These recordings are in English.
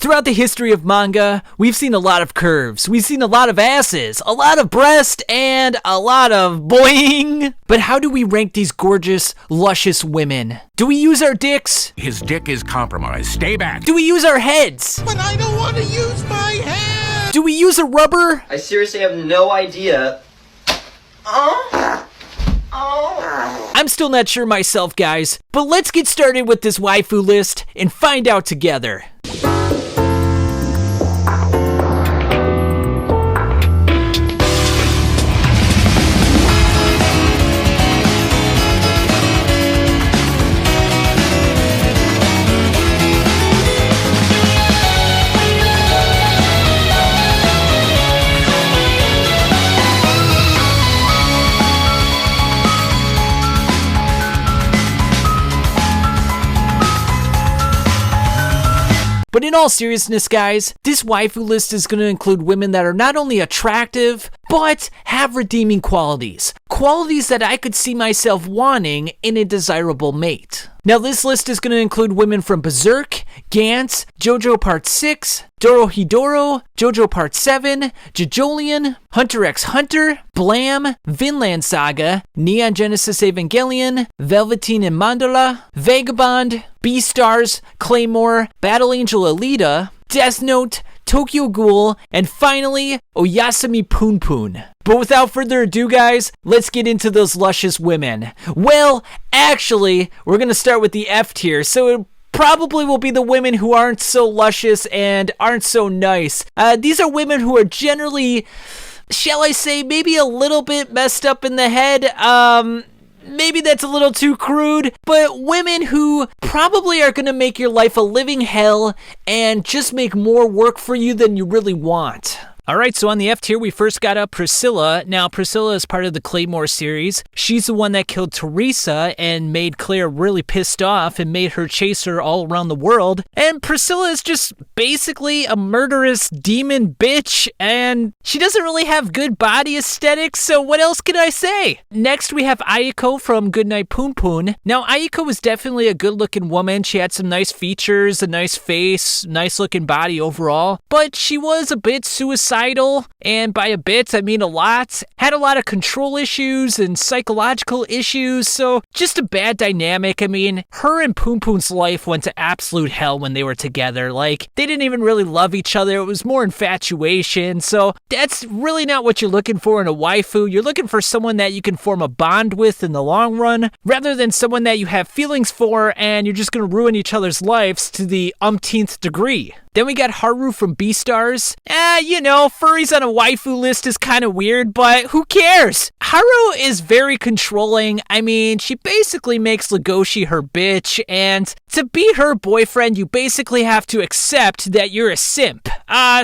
Throughout the history of manga, we've seen a lot of curves, we've seen a lot of asses, a lot of breast, and a lot of boing. But how do we rank these gorgeous, luscious women? Do we use our dicks? His dick is compromised. Stay back. Do we use our heads? But I don't want to use my head! Do we use a rubber? I seriously have no idea. I'm still not sure myself, guys, but let's get started with this waifu list and find out together. But in all seriousness, guys, this waifu list is going to include women that are not only attractive, but have redeeming qualities. Qualities that I could see myself wanting in a desirable mate. Now, this list is going to include women from Berserk, Gantz, JoJo Part 6, Dorohedoro, JoJo Part 7, Jojolion, Hunter x Hunter, Blam, Vinland Saga, Neon Genesis Evangelion, Velveteen and Mandala, Vagabond, Beastars, Claymore, Battle Angel Alita, Death Note, Tokyo Ghoul, and finally, Oyasumi Poon. But without further ado, guys, let's get into those luscious women. Well, actually, we're going to start with the F tier, so it probably will be the women who aren't so luscious and aren't so nice. These are women who are generally, shall I say, maybe a little bit messed up in the head. Maybe that's a little too crude, but women who probably are going to make your life a living hell and just make more work for you than you really want. Alright, so on the F tier, we first got up Priscilla. Now, Priscilla is part of the Claymore series. She's the one that killed Teresa and made Claire really pissed off and made her chase her all around the world. And Priscilla is just basically a murderous demon bitch, and she doesn't really have good body aesthetics, so what else can I say? Next, we have Ayako from Goodnight Poon. Now, Ayako was definitely a good-looking woman. She had some nice features, a nice face, nice-looking body overall, but she was a bit suicidal. And by a bit, I mean a lot. Had a lot of control issues and psychological issues, so just a bad dynamic. I mean, her and Poon's life went to absolute hell when they were together. Like, they didn't even really love each other. It was more infatuation, so that's really not what you're looking for in a waifu. You're looking for someone that you can form a bond with in the long run, rather than someone that you have feelings for and you're just going to ruin each other's lives to the umpteenth degree. Then we got Haru from Beastars. You know, furries on a waifu list is kind of weird, but who cares? Haru is very controlling. I mean, she basically makes Legoshi her bitch, and to be her boyfriend, you basically have to accept that you're a simp.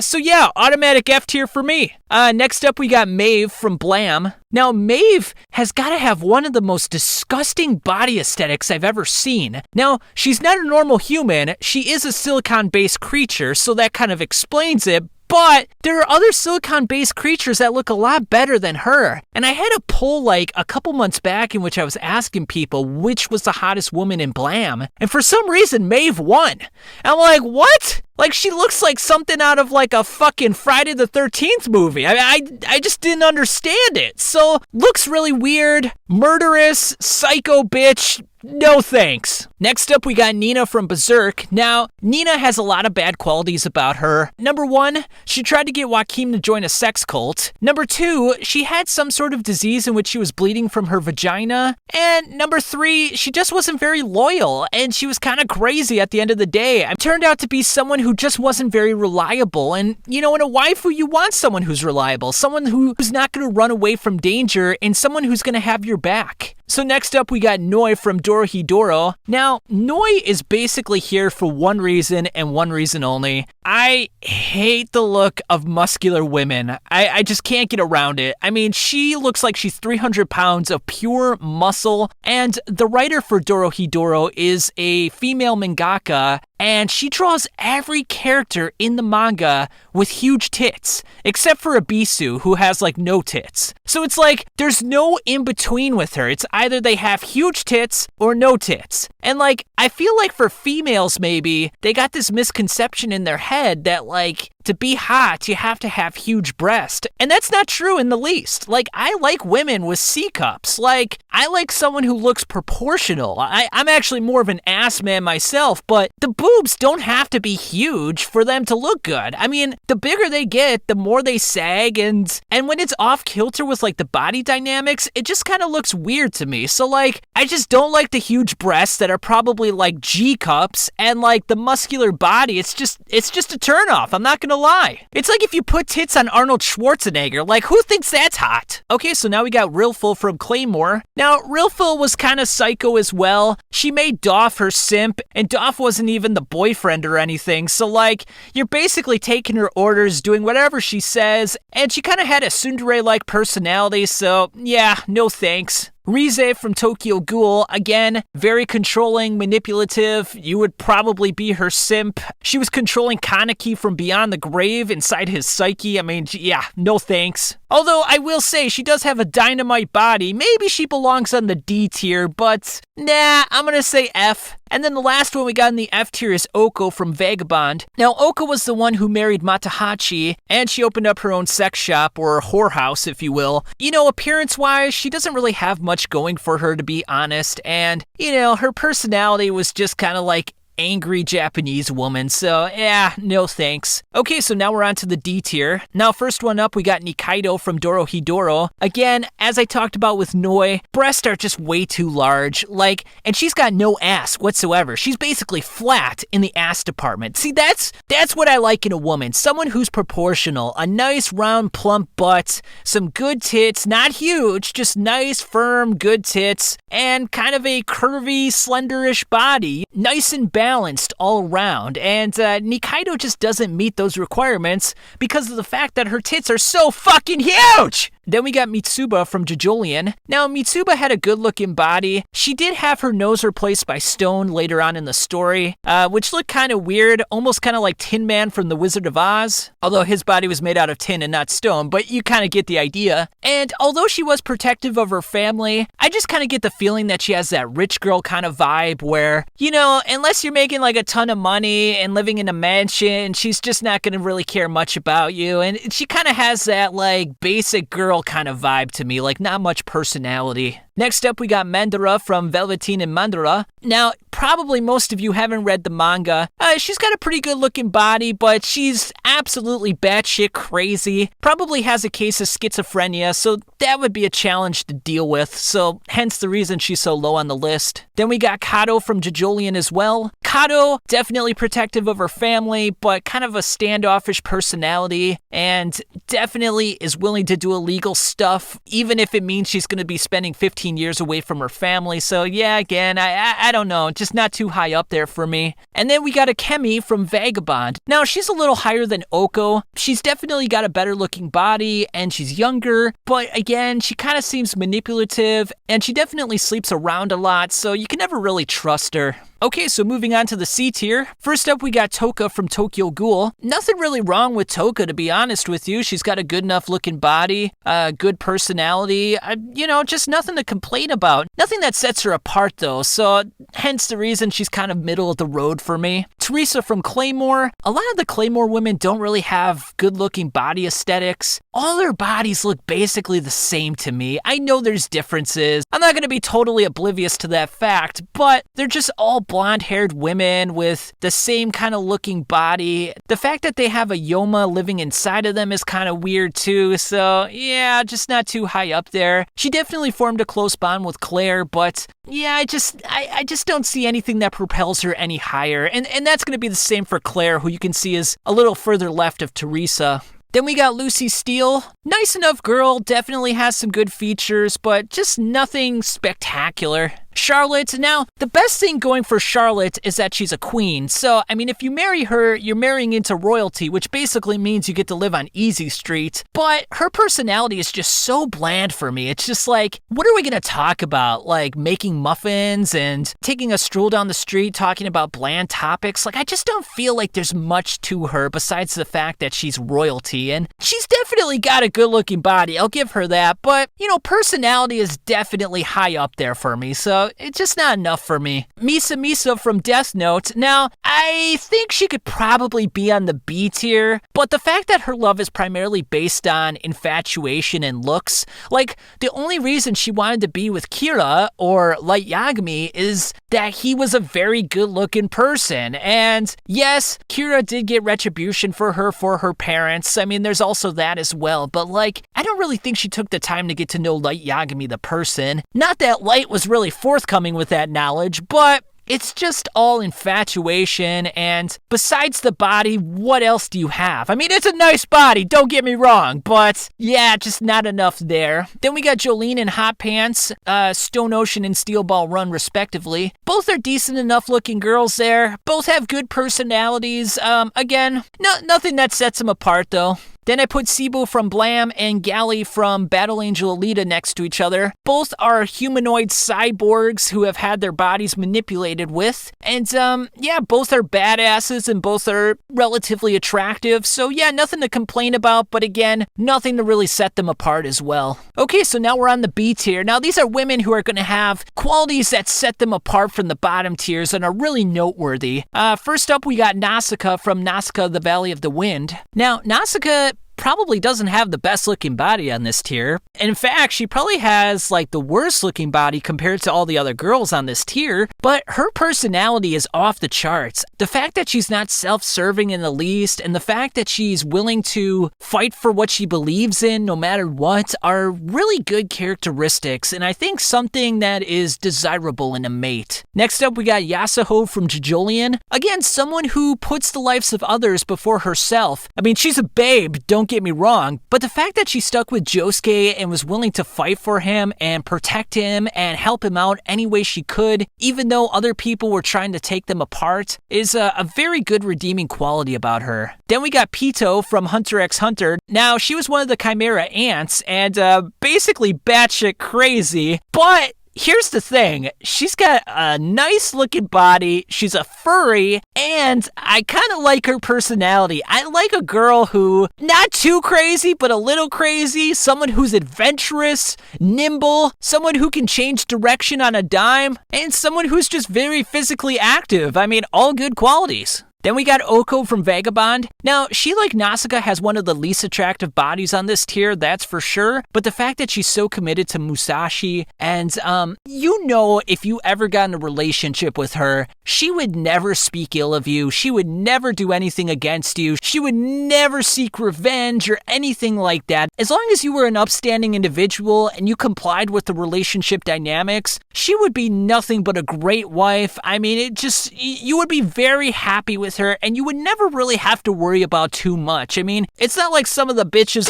So yeah, automatic F tier for me. Next up, we got Maeve from Blam. Now, Maeve has got to have one of the most disgusting body aesthetics I've ever seen. Now, she's not a normal human. She is a silicon-based creature, so that kind of explains it. But there are other silicon-based creatures that look a lot better than her. And I had a poll like a couple months back in which I was asking people which was the hottest woman in Blam. And for some reason, Maeve won. I'm like, what? Like, she looks like something out of like a fucking Friday the 13th movie. I just didn't understand it. So, looks really weird, murderous, psycho bitch. No thanks. Next up, we got Nina from Berserk. Now, Nina has a lot of bad qualities about her. Number one, she tried to get Joaquin to join a sex cult. Number two, she had some sort of disease in which she was bleeding from her vagina. And number three, she just wasn't very loyal, and she was kind of crazy at the end of the day. It turned out to be someone who just wasn't very reliable. And, you know, in a waifu, you want someone who's reliable, someone who's not going to run away from danger, and someone who's going to have your back. So next up, we got Noi from Dorohedoro. Now, Noi is basically here for one reason and one reason only. I hate the look of muscular women. I just can't get around it. I mean, she looks like she's 300 pounds of pure muscle, and the writer for Dorohedoro is a female mangaka, and she draws every character in the manga with huge tits, except for Abisu, who has like no tits. So it's like, there's no in-between with her. It's either they have huge tits or no tits. And like, I feel like for females maybe, they got this misconception in their head that like, to be hot, you have to have huge breasts. And that's not true in the least. Like, I like women with C cups. Like, I like someone who looks proportional. I'm actually more of an ass man myself, but the boobs don't have to be huge for them to look good. I mean, the bigger they get, the more they sag, and when it's off kilter with like the body dynamics, it just kind of looks weird to me. So like, I just don't like the huge breasts that are probably like G cups, and like the muscular body, it's just a turnoff. I'm not gonna lie. It's like if you put tits on Arnold Schwarzenegger, like who thinks that's hot? Okay, so now we got Rilful from Claymore. Now, Rilful was kind of psycho as well. She made Doff her simp, and Doff wasn't even the boyfriend or anything, so like, you're basically taking her orders, doing whatever she says, and she kind of had a tsundere-like personality, so yeah, no thanks. Rize from Tokyo Ghoul, again, very controlling, manipulative. You would probably be her simp. She was controlling Kaneki from beyond the grave inside his psyche. I mean, yeah, no thanks. Although I will say she does have a dynamite body. Maybe she belongs on the D tier, but nah, I'm gonna say F. And then the last one we got in the F tier is Oko from Vagabond. Now, Oko was the one who married Matahachi, and she opened up her own sex shop, or whorehouse, if you will. You know, appearance-wise, she doesn't really have much going for her, to be honest, and, you know, her personality was just kind of like angry Japanese woman, so yeah, no thanks. Okay, so now we're on to the D tier. Now, first one up, we got Nikaido from Dorohedoro. Again, as I talked about with Noi, breasts are just way too large, like, and she's got no ass whatsoever. She's basically flat in the ass department. See, that's what I like in a woman, someone who's proportional, a nice round plump butt, some good tits, not huge, just nice firm good tits, and kind of a curvy, slenderish body, nice and balanced all around, and Nikaido just doesn't meet those requirements because of the fact that her tits are so fucking huge! Then we got Mitsuba from Jojolian. Now, Mitsuba had a good-looking body. She did have her nose replaced by stone later on in the story, which looked kind of weird, almost kind of like Tin Man from The Wizard of Oz, although his body was made out of tin and not stone, but you kind of get the idea. And although she was protective of her family, I just kind of get the feeling that she has that rich girl kind of vibe where, you know, unless you're making like a ton of money and living in a mansion, she's just not going to really care much about you. And she kind of has that like basic girl kind of vibe to me, like not much personality. Next up, we got Mandara from Velveteen and Mandara. Now, probably most of you haven't read the manga. She's got a pretty good looking body, but she's absolutely batshit crazy. Probably has a case of schizophrenia, so that would be a challenge to deal with, so hence the reason she's so low on the list. Then we got Kato from Jojolian as well. Kato, definitely protective of her family, but kind of a standoffish personality, and definitely is willing to do illegal stuff, even if it means she's going to be spending 15 years away from her family. So yeah, again, I don't know, just not too high up there for me. And then we got Akemi from Vagabond. Now, she's a little higher than Oko. She's definitely got a better looking body, and she's younger, but again, she kind of seems manipulative, and she definitely sleeps around a lot, so you can never really trust her. Okay, so moving on to the C tier. First up, we got Toka from Tokyo Ghoul. Nothing really wrong with Toka, to be honest with you. She's got a good enough looking body, good personality, you know, just nothing to complain about. Nothing that sets her apart, though, so hence the reason she's kind of middle of the road for me. Teresa from Claymore. A lot of the Claymore women don't really have good looking body aesthetics. All their bodies look basically the same to me. I know there's differences. I'm not going to be totally oblivious to that fact, but they're just all blonde-haired women with the same kind of looking body. The fact that they have a Yoma living inside of them is kind of weird too, so yeah, just not too high up there. She definitely formed a close bond with Claire, but yeah, I just don't see anything that propels her any higher, and that's going to be the same for Claire, who you can see is a little further left of Teresa. Then we got Lucy Steele. Nice enough girl, definitely has some good features, but just nothing spectacular. Charlotte. Now, the best thing going for Charlotte is that she's a queen. So, I mean, if you marry her, you're marrying into royalty, which basically means you get to live on Easy Street. But her personality is just so bland for me. It's just like, what are we going to talk about? Like making muffins and taking a stroll down the street talking about bland topics? Like, I just don't feel like there's much to her besides the fact that she's royalty. And she's definitely got a good-looking body. I'll give her that. But, you know, personality is definitely high up there for me. So it's just not enough for me. Misa from Death Note. Now, I think she could probably be on the B tier, but the fact that her love is primarily based on infatuation and looks, like, the only reason she wanted to be with Kira or Light Yagami is that he was a very good-looking person. And yes, Kira did get retribution for her parents. I mean, there's also that as well. But, like, I don't really think she took the time to get to know Light Yagami the person. Not that Light was really forthcoming with that knowledge, but it's just all infatuation, and besides the body, what else do you have? I mean, it's a nice body, don't get me wrong, but yeah, just not enough there. Then we got Jolene and Hot Pants, Stone Ocean and Steel Ball Run, respectively. Both are decent enough looking girls there. Both have good personalities. Again, nothing that sets them apart, though. Then I put Sibu from Blam and Gally from Battle Angel Alita next to each other. Both are humanoid cyborgs who have had their bodies manipulated with. And, yeah, both are badasses and both are relatively attractive. So, yeah, nothing to complain about, but again, nothing to really set them apart as well. Okay, so now we're on the B tier. Now, these are women who are going to have qualities that set them apart from the bottom tiers and are really noteworthy. First up, we got Nausicaa from Nausicaa, the Valley of the Wind. Now, Nausicaa probably doesn't have the best looking body on this tier. In fact, she probably has like the worst looking body compared to all the other girls on this tier, but her personality is off the charts. The fact that she's not self-serving in the least, and the fact that she's willing to fight for what she believes in no matter what, are really good characteristics, and I think something that is desirable in a mate. Next up, we got Yasuho from Jojolion. Again, someone who puts the lives of others before herself. I mean, she's a babe, don't get me wrong, but the fact that she stuck with Josuke and was willing to fight for him and protect him and help him out any way she could, even though other people were trying to take them apart, is a very good redeeming quality about her. Then we got Pito from Hunter x Hunter. Now, she was one of the Chimera ants and basically batshit crazy, but here's the thing, she's got a nice looking body, she's a furry, and I kind of like her personality. I like a girl who, not too crazy, but a little crazy, someone who's adventurous, nimble, someone who can change direction on a dime, and someone who's just very physically active. I mean, all good qualities. Then we got Oko from Vagabond. Now, she, like Nausicaa, has one of the least attractive bodies on this tier, that's for sure. But the fact that she's so committed to Musashi, and, you know, if you ever got in a relationship with her, she would never speak ill of you. She would never do anything against you. She would never seek revenge or anything like that. As long as you were an upstanding individual and you complied with the relationship dynamics, she would be nothing but a great wife. I mean, you would be very happy with her, and you would never really have to worry about too much. I mean, it's not like some of the bitches,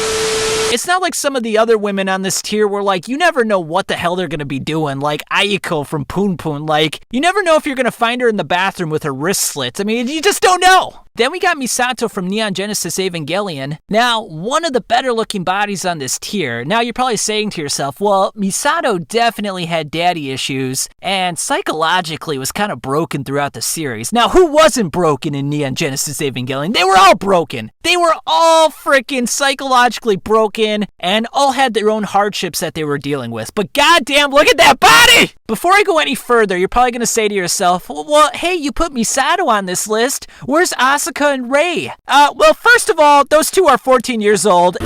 it's not like some of the other women on this tier where, like, you never know what the hell they're gonna be doing, like Ayako from Poon Poon. Like, you never know if you're gonna find her in the bathroom with her wrist slit. I mean, you just don't know. Then we got Misato from Neon Genesis Evangelion. Now, one of the better looking bodies on this tier. Now, you're probably saying to yourself, well, Misato definitely had daddy issues and psychologically was kind of broken throughout the series. Now, who wasn't broken in Neon Genesis Evangelion? They were all broken. They were all freaking psychologically broken and all had their own hardships that they were dealing with. But goddamn, look at that body! Before I go any further, you're probably going to say to yourself, well, hey, you put Misato on this list. Where's Asuka and Rei? Well, first of all, those two are 14 years old.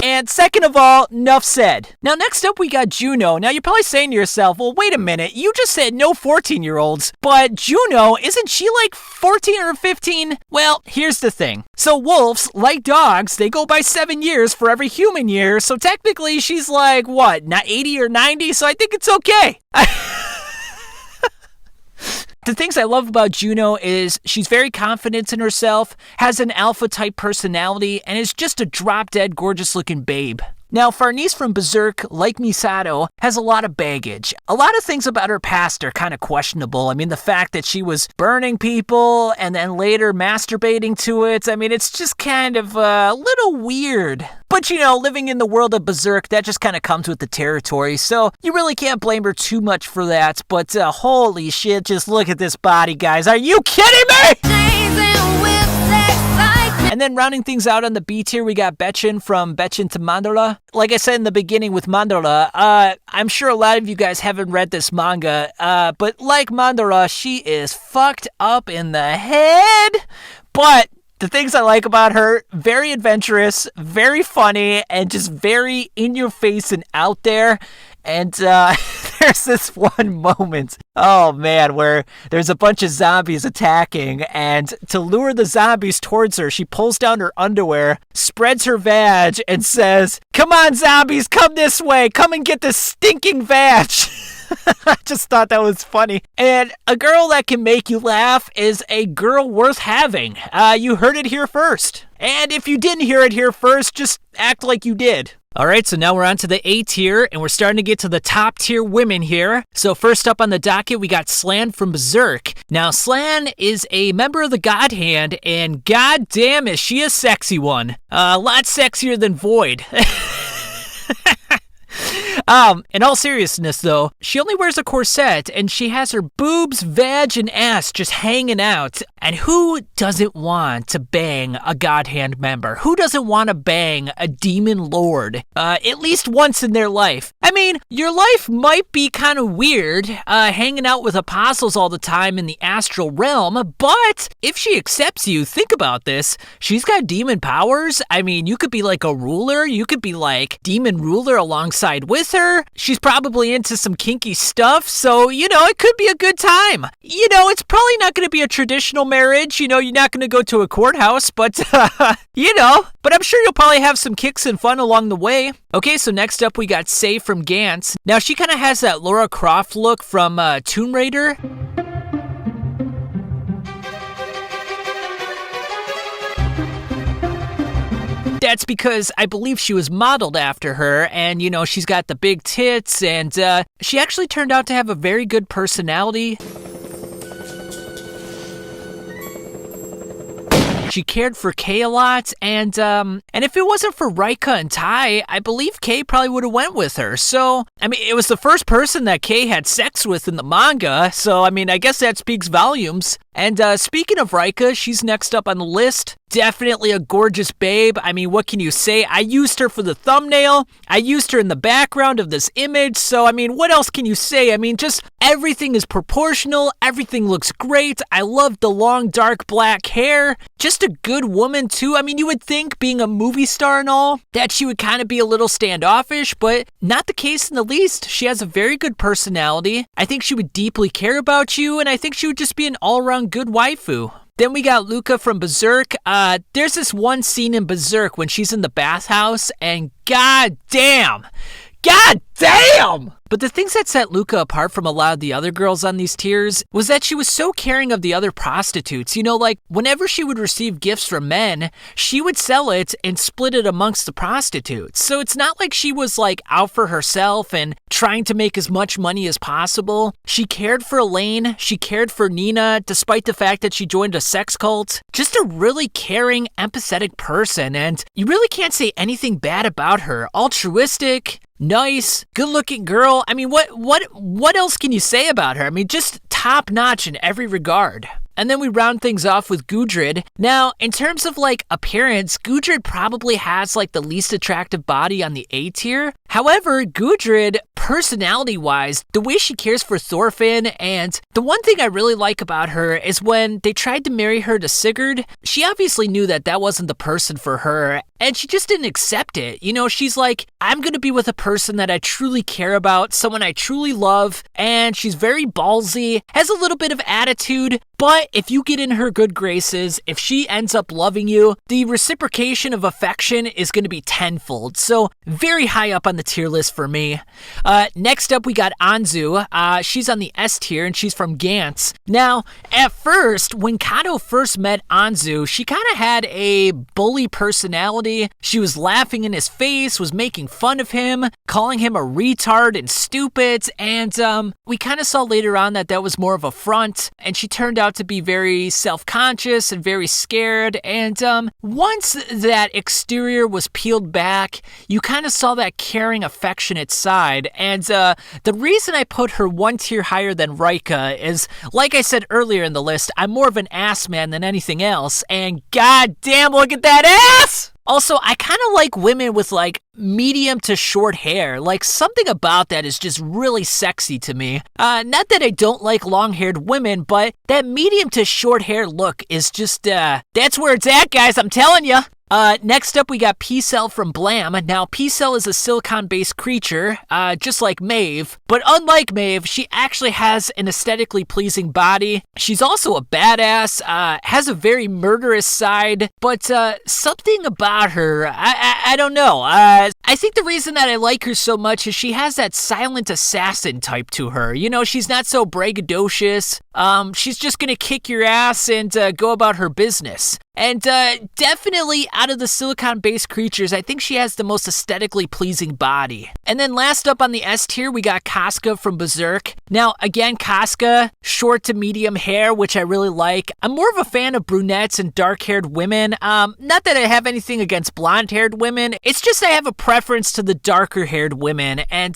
And second of all, enough said. Now, next up, we got Juno. Now, you're probably saying to yourself, well, wait a minute. You just said no 14-year-olds. But Juno, isn't she like 14 or 15? Well, here's the thing. So wolves, like dogs, they go by 7 years for every human year. So technically, she's like, what, not 80 or 90? So I think it's okay. The things I love about Juno is she's very confident in herself, has an alpha-type personality, and is just a drop-dead gorgeous-looking babe. Now, Farnese from Berserk, like Misato, has a lot of baggage. A lot of things about her past are kind of questionable. I mean, the fact that she was burning people and then later masturbating to it, I mean, it's just kind of a little weird. But, you know, living in the world of Berserk, that just kind of comes with the territory, so you really can't blame her too much for that. But holy shit, just look at this body, guys. Are you kidding me? And then rounding things out on the B tier, we got Betchin from Betchin to Mandala. Like I said in the beginning with Mandala, I'm sure a lot of you guys haven't read this manga, but like Mandala, she is fucked up in the head. But the things I like about her, very adventurous, very funny, and just very in your face and out there. And there's this one moment, oh man, where there's a bunch of zombies attacking, and to lure the zombies towards her, she pulls down her underwear, spreads her vag, and says, "Come on, zombies, come this way, come and get this stinking vag." I just thought that was funny. And a girl that can make you laugh is a girl worth having. You heard it here first. And if you didn't hear it here first, just act like you did. All right, so now we're on to the A tier, and we're starting to get to the top tier women here. So first up on the docket, we got Slan from Berserk. Now, Slan is a member of the God Hand, and goddamn is she a sexy one. A lot sexier than Void. In all seriousness, though, she only wears a corset, and she has her boobs, vag, and ass just hanging out. And who doesn't want to bang a God Hand member? Who doesn't want to bang a demon lord at least once in their life? I mean, your life might be kind of weird, hanging out with apostles all the time in the astral realm, but if she accepts you, think about this. She's got demon powers. I mean, you could be like a ruler. You could be like demon ruler alongside with her. She's probably into some kinky stuff, so, you know, it could be a good time. You know, it's probably not going to be a traditional marriage. You know, you're not going to go to a courthouse, but, you know, but I'm sure you'll probably have some kicks and fun along the way. Okay, so next up we got Sei from Gantz. Now, she kind of has that Lara Croft look from Tomb Raider. That's because I believe she was modeled after her, and, you know, she's got the big tits, and she actually turned out to have a very good personality. She cared for Kay a lot, and if it wasn't for Raika and Tai, I believe Kay probably would have went with her. So, I mean, it was the first person that Kay had sex with in the manga, so, I mean, I guess that speaks volumes. And speaking of Raika, she's next up on the list. Definitely a gorgeous babe. I mean, what can you say? I used her for the thumbnail. I used her in the background of this image. So, I mean, what else can you say? I mean, just everything is proportional. Everything looks great. I love the long, dark black hair. Just a good woman, too. I mean, you would think, being a movie star and all, that she would kind of be a little standoffish, but not the case in the least. She has a very good personality. I think she would deeply care about you, and I think she would just be an all-around good waifu. Then we got Luca from Berserk. There's this one scene in Berserk when she's in the bathhouse, and god damn! But the things that set Luca apart from a lot of the other girls on these tiers was that she was so caring of the other prostitutes. You know, like, whenever she would receive gifts from men, she would sell it and split it amongst the prostitutes. So it's not like she was, like, out for herself and trying to make as much money as possible. She cared for Elaine. She cared for Nina, despite the fact that she joined a sex cult. Just a really caring, empathetic person, and you really can't say anything bad about her. Altruistic, nice, good-looking girl. I mean, what else can you say about her? I mean, just top-notch in every regard. And then we round things off with Gudrid. Now, in terms of, like, appearance, Gudrid probably has, like, the least attractive body on the A tier. However, Gudrid, personality-wise, the way she cares for Thorfinn, and the one thing I really like about her is when they tried to marry her to Sigurd, she obviously knew that that wasn't the person for her, and she just didn't accept it. You know, she's like, I'm gonna be with a person that I truly care about, someone I truly love, and she's very ballsy, has a little bit of attitude, but if you get in her good graces, if she ends up loving you, the reciprocation of affection is going to be tenfold. So very high up on the tier list for me. Next up, we got Anzu. She's on the S tier, and she's from Gantz. Now, at first, when Kato first met Anzu, she kind of had a bully personality. personality. She was laughing in his face, was making fun of him, calling him a retard and stupid, and we kind of saw later on that was more of a front, and she turned out to be very self-conscious and very scared, and once that exterior was peeled back, you kind of saw that caring, affectionate side, and the reason I put her one tier higher than Rika is, like I said earlier in the list, I'm more of an ass man than anything else, and goddamn, look at that ass! Also, I kind of like women with like medium to short hair. Like something about that is just really sexy to me. Not that I don't like long-haired women, but that medium to short hair look is just, that's where it's at, guys, I'm telling you. Next up, we got P-Cell from Blam. Now, P-Cell is a silicon-based creature, just like Maeve. But unlike Maeve, she actually has an aesthetically pleasing body. She's also a badass, has a very murderous side, but something about her, I don't know. I think the reason that I like her so much is she has that silent assassin type to her. You know, she's not so braggadocious. She's just gonna kick your ass and go about her business. And definitely out of the silicon-based creatures, I think she has the most aesthetically pleasing body. And then last up on the S tier, we got Casca from Berserk. Now, again, Casca, short to medium hair, which I really like. I'm more of a fan of brunettes and dark-haired women. Not that I have anything against blonde-haired women. It's just I have a preference to the darker-haired women. And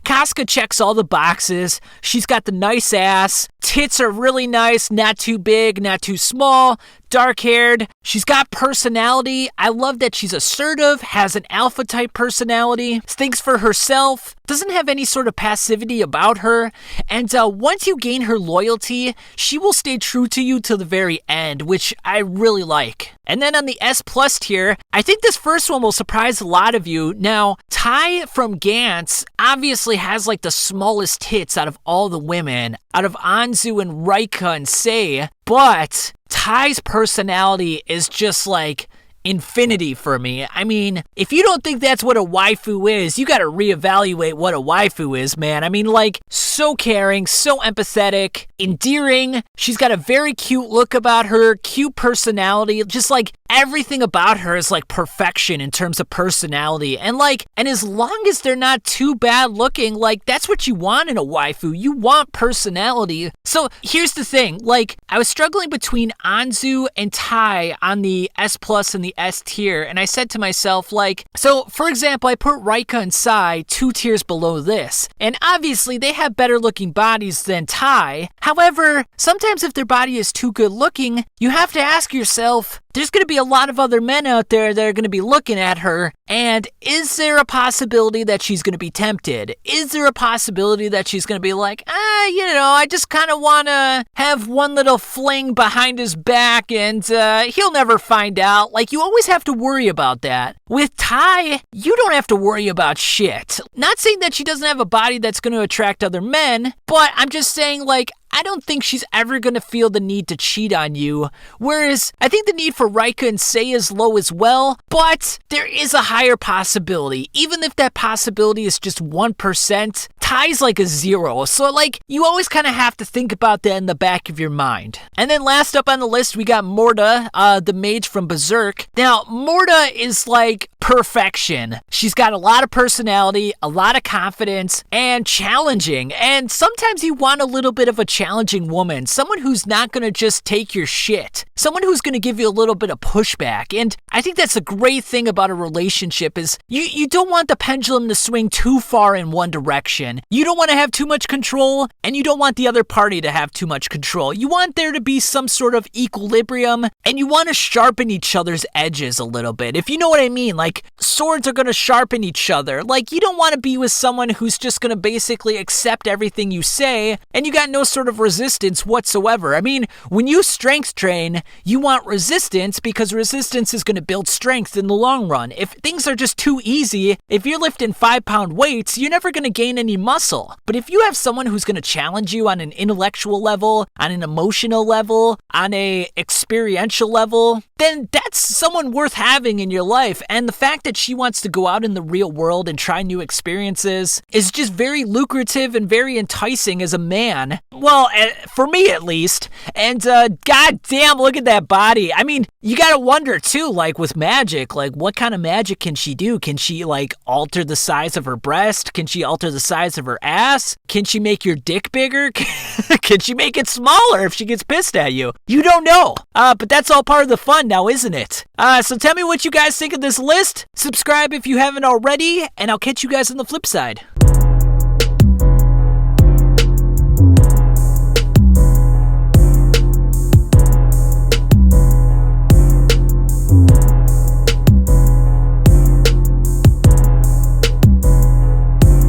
Casca checks all the boxes. She's got the nice ass. Tits are really nice, not too big, not too small. Dark-haired. She's got personality. I love that she's assertive, has an alpha-type personality, thinks for herself, doesn't have any sort of passivity about her, and once you gain her loyalty, she will stay true to you till the very end, which I really like. And then on the S plus tier, I think this first one will surprise a lot of you. Now, Tai from Gantz obviously has like the smallest tits out of all the women, out of Anzu and Rika and Sei, but Tai's personality is just like infinity for me. I mean, if you don't think that's what a waifu is, you gotta reevaluate what a waifu is, man. I mean, like, so caring, so empathetic, endearing. She's got a very cute look about her, cute personality, just like everything about her is like perfection in terms of personality. And as long as they're not too bad looking, like, that's what you want in a waifu. You want personality. So here's the thing, like, I was struggling between Anzu and Tai on the S plus and the S tier, and I said to myself, like, so for example, I put Rika and Sai 2 tiers below this, and obviously they have better looking bodies than Tai. However, sometimes if their body is too good looking, you have to ask yourself, there's going to be a lot of other men out there that are going to be looking at her, and is there a possibility that she's going to be tempted? Is there a possibility that she's going to be like, I just kind of want to have one little fling behind his back and he'll never find out. Like, you always have to worry about that. With Tai, you don't have to worry about shit. Not saying that she doesn't have a body that's going to attract other men, but I'm just saying, like, I don't think she's ever going to feel the need to cheat on you. Whereas, I think the need for Rika and Sei is low as well, but there is a higher possibility. Even if that possibility is just 1%, Tai's like a 0. So, like, you always kind of have to think about that in the back of your mind. And then last up on the list, we got Morta, the mage from Berserk. Now, Morta is like perfection. She's got a lot of personality, a lot of confidence, and challenging. And sometimes you want a little bit of a challenging woman, someone who's not going to just take your shit, someone who's going to give you a little bit of pushback. And I think that's a great thing about a relationship is you don't want the pendulum to swing too far in one direction. You don't want to have too much control, and you don't want the other party to have too much control. You want there to be some sort of equilibrium, and you want to sharpen each other's edges a little bit, if you know what I mean. Like, swords are going to sharpen each other. Like, you don't want to be with someone who's just going to basically accept everything you say, and you got no sort of resistance whatsoever. I mean, when you strength train, you want resistance because resistance is going to build strength in the long run. If things are just too easy, if you're lifting 5-pound weights, you're never going to gain any muscle. But if you have someone who's going to challenge you on an intellectual level, on an emotional level, on a experiential level, then that's someone worth having in your life. And the fact that she wants to go out in the real world and try new experiences is just very lucrative and very enticing as a man. Well, for me at least. And goddamn, look at that body. I mean, You gotta wonder too, like with magic, like what kind of magic can she do? Can she like alter the size of her breast? Can she alter the size of her ass? Can she make your dick bigger? Can she make it smaller if she gets pissed at you? You don't know. But that's all part of the fun now, isn't it? So tell me what you guys think of this list. Subscribe if you haven't already, and I'll catch you guys on the flip side.